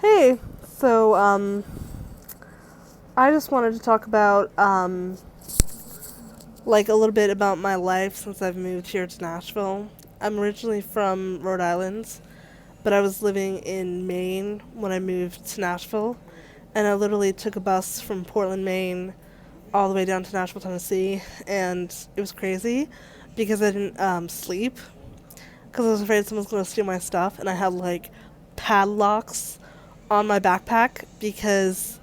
Hey, so I just wanted to talk about like a little bit about my life since I've moved here to Nashville. I'm originally from Rhode Island, but I was living in Maine when I moved to Nashville, and I literally took a bus from Portland, Maine, all the way down to Nashville, Tennessee, and it was crazy because I didn't sleep because I was afraid someone was going to steal my stuff, and I had like padlocks on my backpack because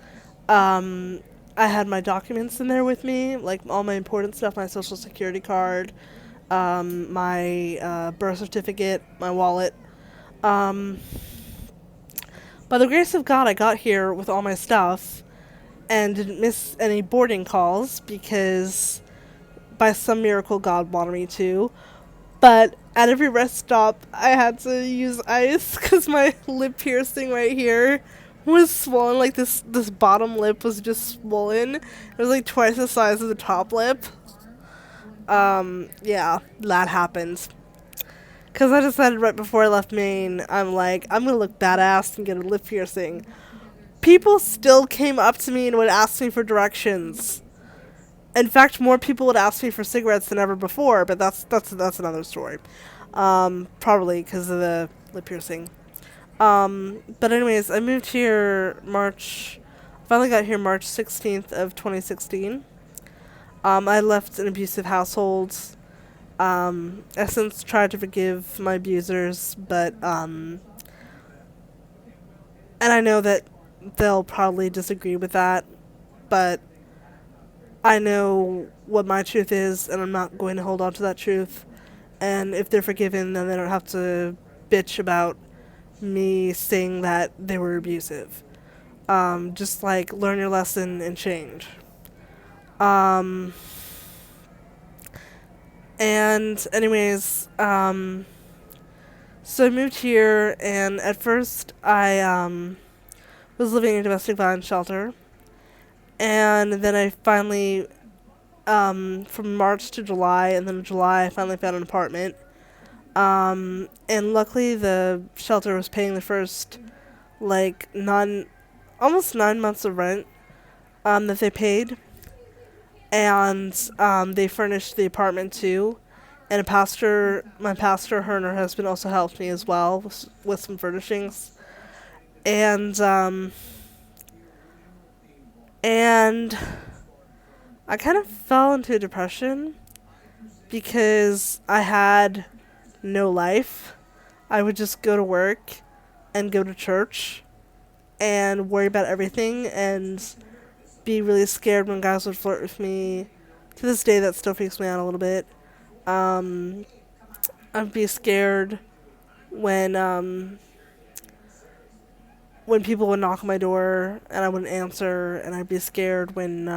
um, I had my documents in there with me, like all my important stuff, my social security card, my birth certificate, my wallet. Um, by the grace of God, I got here with all my stuff and didn't miss any boarding calls because by some miracle God wanted me to. But at every rest stop, I had to use ice because my lip piercing right here was swollen. Like this bottom lip was just swollen. It was like twice the size of the top lip. Yeah, that happened. Because I decided right before I left Maine, I'm like, I'm gonna look badass and get a lip piercing. People still came up to me and would ask me for directions. In fact, more people would ask me for cigarettes than ever before, but that's another story. Probably because of the lip piercing. But anyways, I moved here finally got here March 16th of 2016. I left an abusive household. I since tried to forgive my abusers, but, and I know that they'll probably disagree with that, but I know what my truth is, and I'm not going to hold on to that truth. And if they're forgiven, then they don't have to bitch about me saying that they were abusive. Just like learn your lesson and change. Um, and anyways, so I moved here, and at first I was living in a domestic violence shelter, and then I finally from March to July, and then in July I finally found an apartment. And luckily the shelter was paying the first like almost 9 months of rent that they paid, and they furnished the apartment too. And my pastor, her and her husband also helped me as well with some furnishings. And and I kind of fell into a depression because I had no life. I would just go to work and go to church and worry about everything and be really scared when guys would flirt with me. To this day, that still freaks me out a little bit. Um, I'd be scared when when people would knock on my door and I wouldn't answer, and I'd be scared when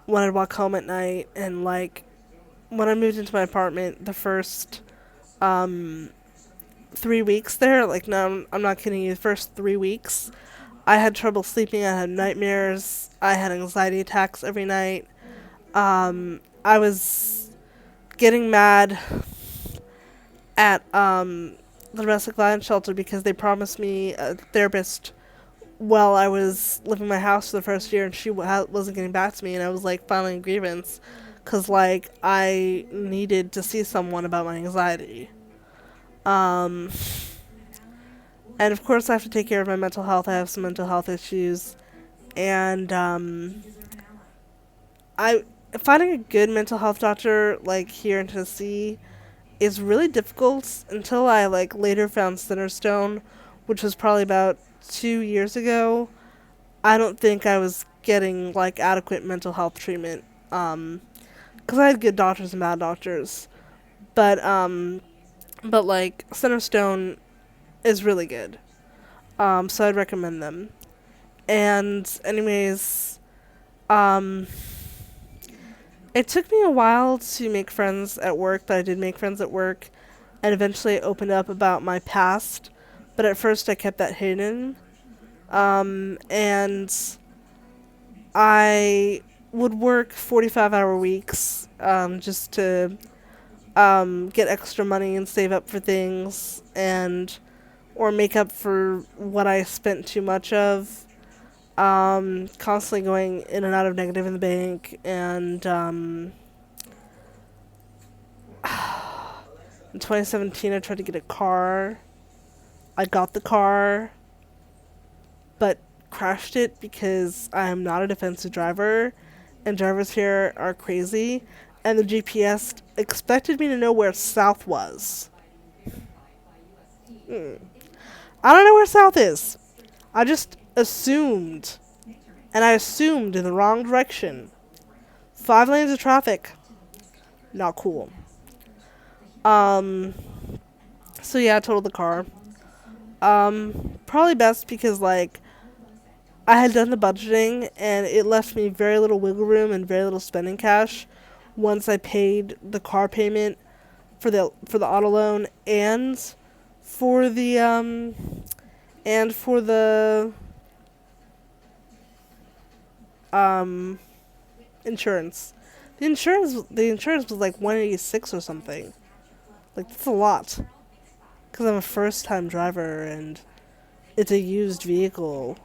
I'd walk home at night. And like when I moved into my apartment, the first 3 weeks there, like no, I'm not kidding you, the first 3 weeks, I had trouble sleeping. I had nightmares. I had anxiety attacks every night. I was getting mad at the domestic violence shelter because they promised me a therapist while I was living in my house for the first year, and she wasn't getting back to me, and I was like filing a grievance because like I needed to see someone about my anxiety. Um, and of course, I have to take care of my mental health. I have some mental health issues, and I finding a good mental health doctor like here in Tennessee is really difficult until I like later found Centerstone, which was probably about 2 years ago. I don't think I was getting like adequate mental health treatment. Because I had good doctors and bad doctors, but like Centerstone is really good. So I'd recommend them. And anyways, um, it took me a while to make friends at work, but I did make friends at work, and eventually I opened up about my past. But at first I kept that hidden. And I would work 45-hour weeks just to get extra money and save up for things. And or make up for what I spent too much of. Constantly going in and out of negative in the bank, and in 2017 I tried to get a car. I got the car, but crashed it because I'm not a defensive driver, and drivers here are crazy, and the GPS expected me to know where south was. I don't know where south is. I just assumed, and I assumed in the wrong direction. 5 lanes of traffic, not cool. Um, so yeah, I totaled the car. Probably best because, like, I had done the budgeting and it left me very little wiggle room and very little spending cash once I paid the car payment for the auto loan for the and for the um insurance. The insurance was like 186 or something. Like, that's a lot cuz I'm a first-time driver and it's a used vehicle.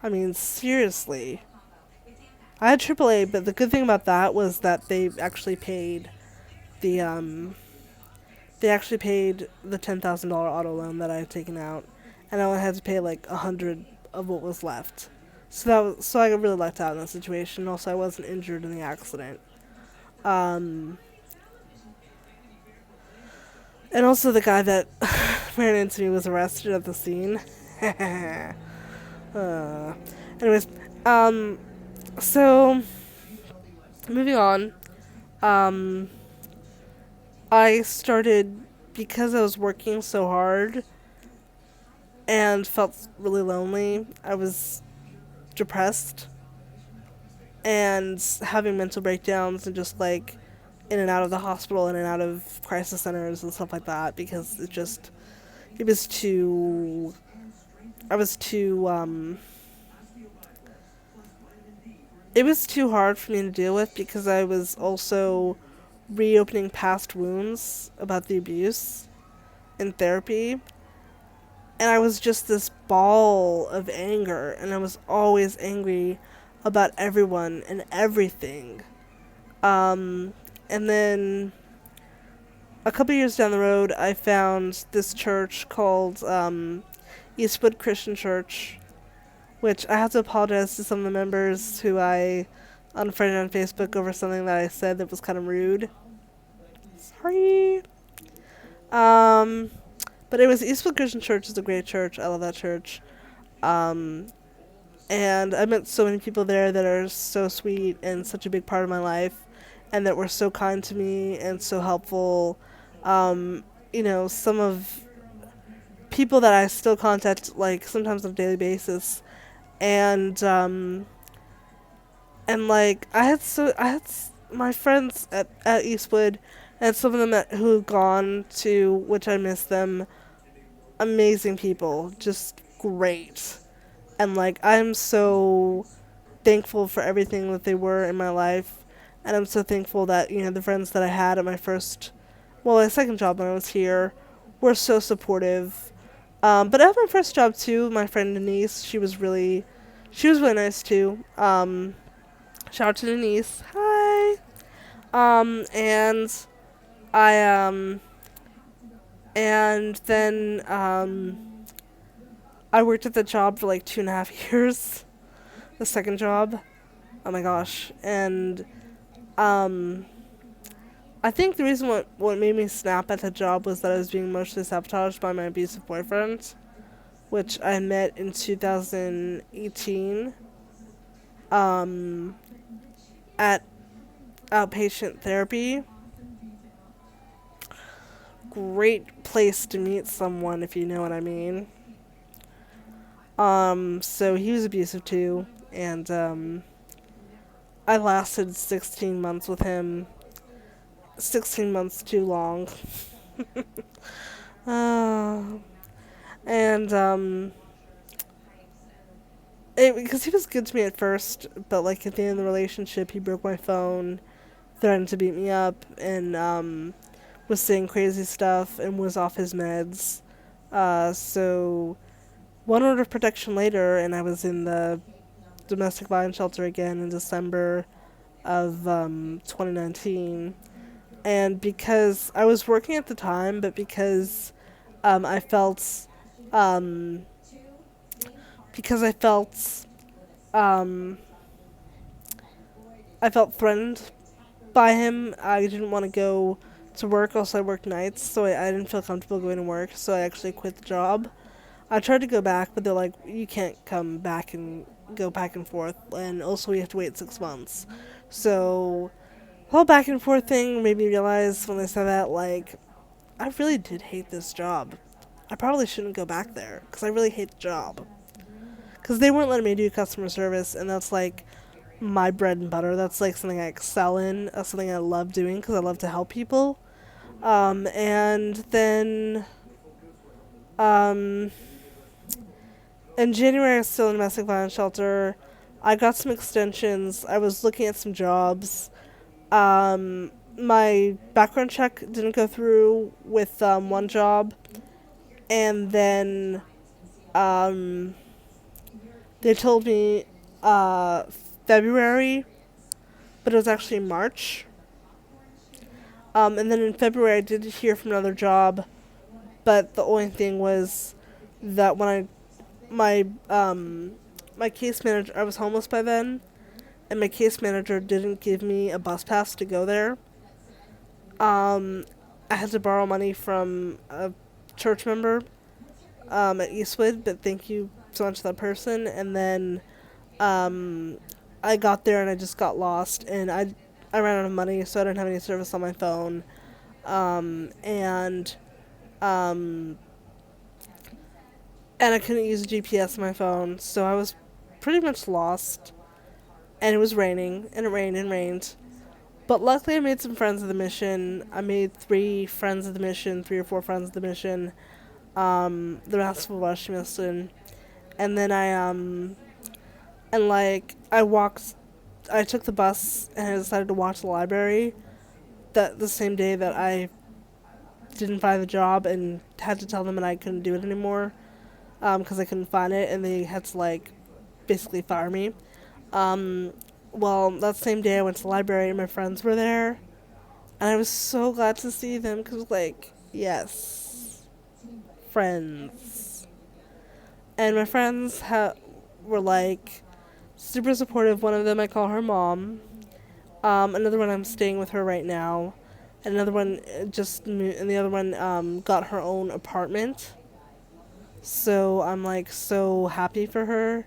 I mean, seriously. I had AAA, but the good thing about that was that the um they actually paid the $10,000 auto loan that I had taken out, and I only had to pay like 100 of what was left. So I got really lucked out in that situation. Also, I wasn't injured in the accident. Um, and also the guy that ran into me was arrested at the scene. uh, anyways, um, so moving on. Um, I started, because I was working so hard and felt really lonely. I was depressed and having mental breakdowns and just like in and out of the hospital, in and out of crisis centers and stuff like that, because it was too I was too it was too hard for me to deal with, because I was also reopening past wounds about the abuse in therapy, and I was just this ball of anger, and I was always angry about everyone and everything. Um, and then a couple years down the road, I found this church called Eastwood Christian Church, which I have to apologize to some of the members who I unfriended on Facebook over something that I said that was kind of rude. Sorry. Um, but it was Eastwood Christian Church is a great church. I love that church. Um, and I met so many people there that are so sweet and such a big part of my life, and that were so kind to me and so helpful. Some of people that I still contact, like, sometimes on a daily basis, and like, my friends at Eastwood, and some of them who've gone to, which I miss them, amazing people, just great. And, like, I'm so thankful for everything that they were in my life, and I'm so thankful that, the friends that I had at my second job when I was here were so supportive. But at my first job too, my friend Denise, she was really nice too. Shout out to Denise. Hi. And I, and then, I worked at the job for like 2.5 years. The second job. Oh my gosh. And, I think the reason what made me snap at the job was that I was being emotionally sabotaged by my abusive boyfriend, which I met in 2018, at outpatient therapy. Great place to meet someone, if you know what I mean. So he was abusive too, and, I lasted 16 months with him. 16 months too long. uh, and, because he was good to me at first, but, like, at the end of the relationship, he broke my phone, threatened to beat me up, and, was saying crazy stuff, and was off his meds. So one order of protection later, and I was in the domestic violence shelter again in December of 2019. And because I was working at the time, but because I felt, um, because um, I felt threatened by him. I didn't want to go to work. Also, I worked nights, so I didn't feel comfortable going to work. So I actually quit the job. I tried to go back, but they're like, you can't come back and go back and forth, and also we have to wait 6 months. So the whole back and forth thing made me realize when they said that, like, I really did hate this job. I probably shouldn't go back there because I really hate the job. Because they weren't letting me do customer service, and that's like my bread and butter. That's like something I excel in. That's something I love doing because I love to help people. And then um, in January, I was still in a domestic violence shelter. I got some extensions. I was looking at some jobs. My background check didn't go through with one job, and then um, they told me February, but it was actually March. And then in February, I did hear from another job, but the only thing was that when my case manager, I was homeless by then, and my case manager didn't give me a bus pass to go there. I had to borrow money from a church member at Eastwood, but thank you so much to that person. And then I got there and I just got lost, and I ran out of money, so I didn't have any service on my phone. And um, and I couldn't use a GPS on my phone, so I was pretty much lost. And it was raining, and it rained and rained. But luckily, I made some friends of the mission. I made 3 friends of the mission, 3 or 4 friends of the mission. The rest were Washington. And then I took the bus and I decided to walk to the library the same day that I didn't find the job and had to tell them that I couldn't do it anymore because I couldn't find it, and they had to, like, basically fire me. Well, that same day I went to the library and my friends were there, and I was so glad to see them because, like, yes, friends. And my friends were, like, super supportive. One of them, I call her mom. Another one, I'm staying with her right now. And another one and the other one got her own apartment. So I'm, like, so happy for her.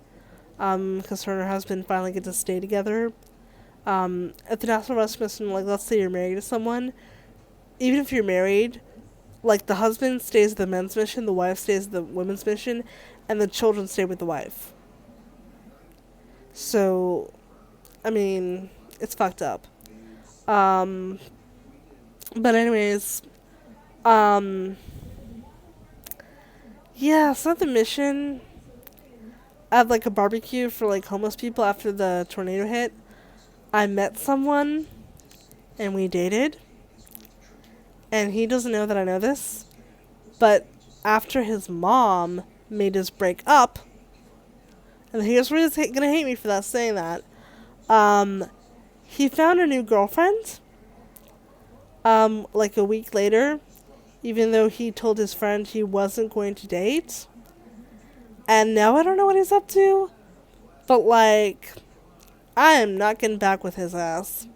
Because her and her husband finally get to stay together. At the National Rescue Mission, like, let's say you're married to someone. Even if you're married, like, the husband stays at the men's mission, the wife stays at the women's mission, and the children stay with the wife. So, I mean, it's fucked up. But anyways, yeah, so at the mission, I had, like, a barbecue for, like, homeless people after the tornado hit. I met someone, and we dated. And he doesn't know that I know this, but after his mom made us break up, and here's where he's gonna hate me for that, saying that, he found a new girlfriend, like a week later, even though he told his friend he wasn't going to date. And now I don't know what he's up to, but, like, I am not getting back with his ass.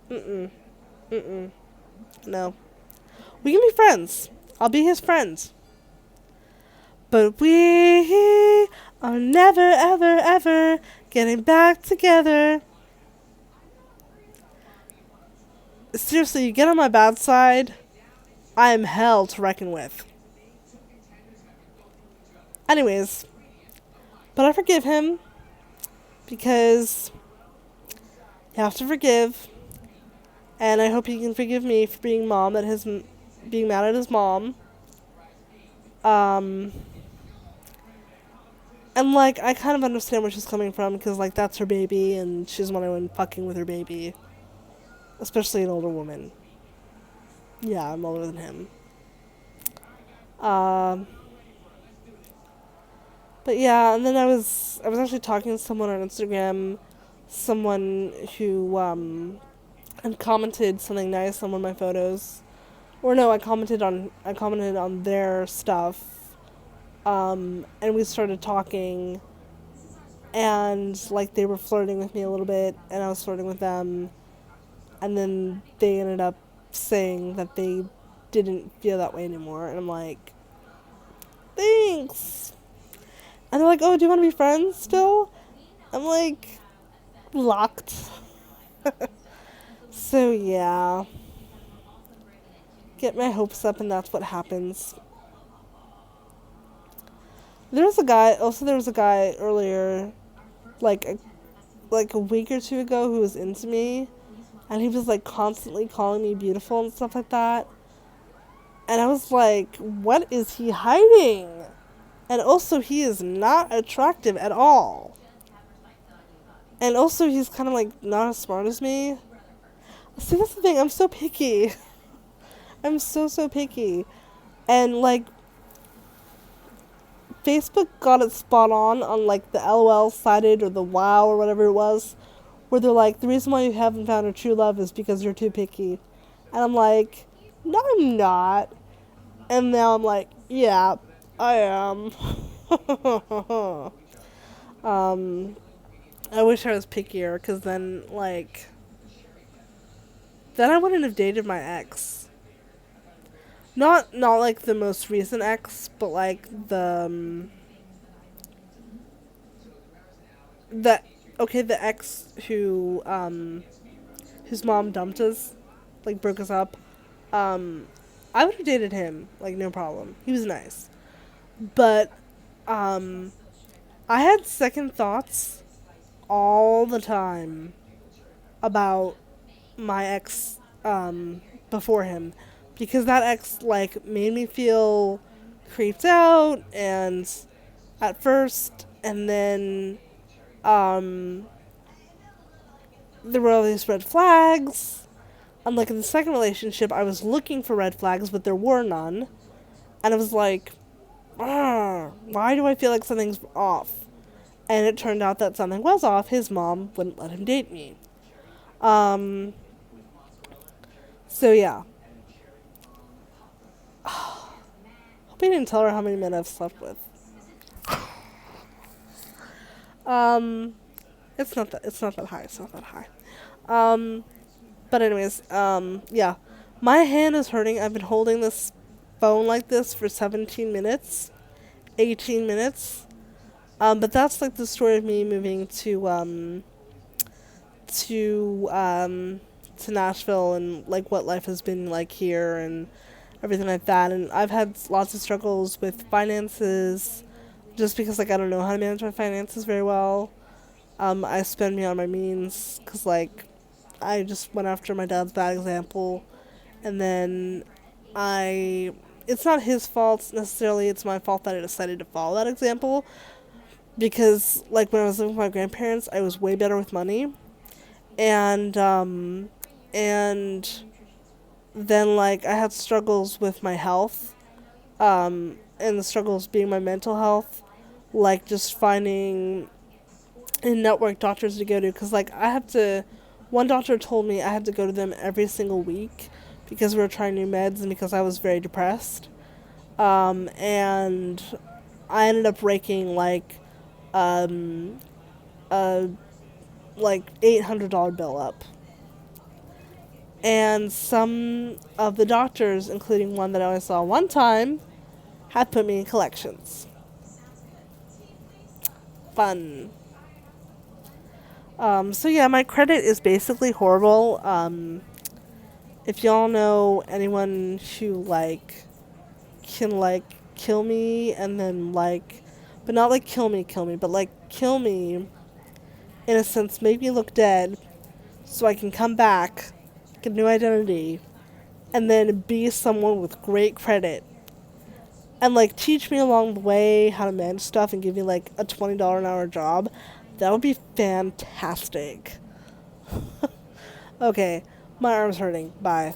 Mm-mm. No. We can be friends. I'll be his friend. But we are never, ever, ever getting back together. Seriously, you get on my bad side, I am hell to reckon with. Anyways, but I forgive him because you have to forgive, and I hope he can forgive me for being being mad at his mom. And, like, I kind of understand where she's coming from because, like, that's her baby and she doesn't want anyone fucking with her baby, especially an older woman. Yeah, I'm older than him. Um, but yeah, and then I was actually talking to someone on Instagram, someone who had commented something nice on one of my photos. Or no, I commented on their stuff. And we started talking, and like they were flirting with me a little bit, and I was flirting with them, and then they ended up saying that they didn't feel that way anymore, and I'm like, thanks. And they're like, oh, do you want to be friends still? I'm like, locked. So yeah, get my hopes up, and that's what happens. There was a guy earlier, like like a week or two ago, who was into me, and he was like constantly calling me beautiful and stuff like that. And I was like, what is he hiding? And also, he is not attractive at all. And also, he's kind of like not as smart as me. See, that's the thing. I'm so picky. I'm so picky. And like, Facebook got it spot on like the LOL sided or the wow or whatever it was, where they're like, the reason why you haven't found a true love is because you're too picky. And I'm like, no, I'm not. And now I'm like, yeah, I am. um, I wish I was pickier, because then, like, then I wouldn't have dated my ex. Not like the most recent ex, but like the the ex whose mom dumped us, like broke us up. Um, I would have dated him, like no problem. He was nice, but um, I had second thoughts all the time about my ex before him, because that ex like made me feel creeped out and at first, and then um there were all these red flags. Unlike in the second relationship, I was looking for red flags, but there were none. And I was like, why do I feel like something's off? And it turned out that something was off. His mom wouldn't let him date me. Um, so yeah. Hope I didn't tell her how many men I've slept with. Um, it's not that high. It's not that high. Um, but anyways, yeah. My hand is hurting. I've been holding this phone like this for 17 minutes, 18 minutes. But that's like the story of me moving to to Nashville, and like what life has been like here and everything like that. And I've had lots of struggles with finances, just because like I don't know how to manage my finances very well. I spend beyond my means, because like I just went after my dad's bad example, and then I it's not his fault necessarily, it's my fault that I decided to follow that example, because like when I was living with my grandparents, I was way better with money, and and then like I had struggles with my health, and the struggles being my mental health, like just finding in-network doctors to go to, because like one doctor told me I had to go to them every single week because we were trying new meds and because I was very depressed, and I ended up raking like a like $800 bill up. And some of the doctors, including one that I only saw one time, had put me in collections. Fun. So yeah, my credit is basically horrible. If y'all know anyone who like can like kill me and then like, but not like kill me, but like kill me in a sense, make me look dead, so I can come back, get a new identity, and then be someone with great credit, and like teach me along the way how to manage stuff and give me like a $20 an hour job, that would be fantastic. Okay, my arm's hurting. Bye.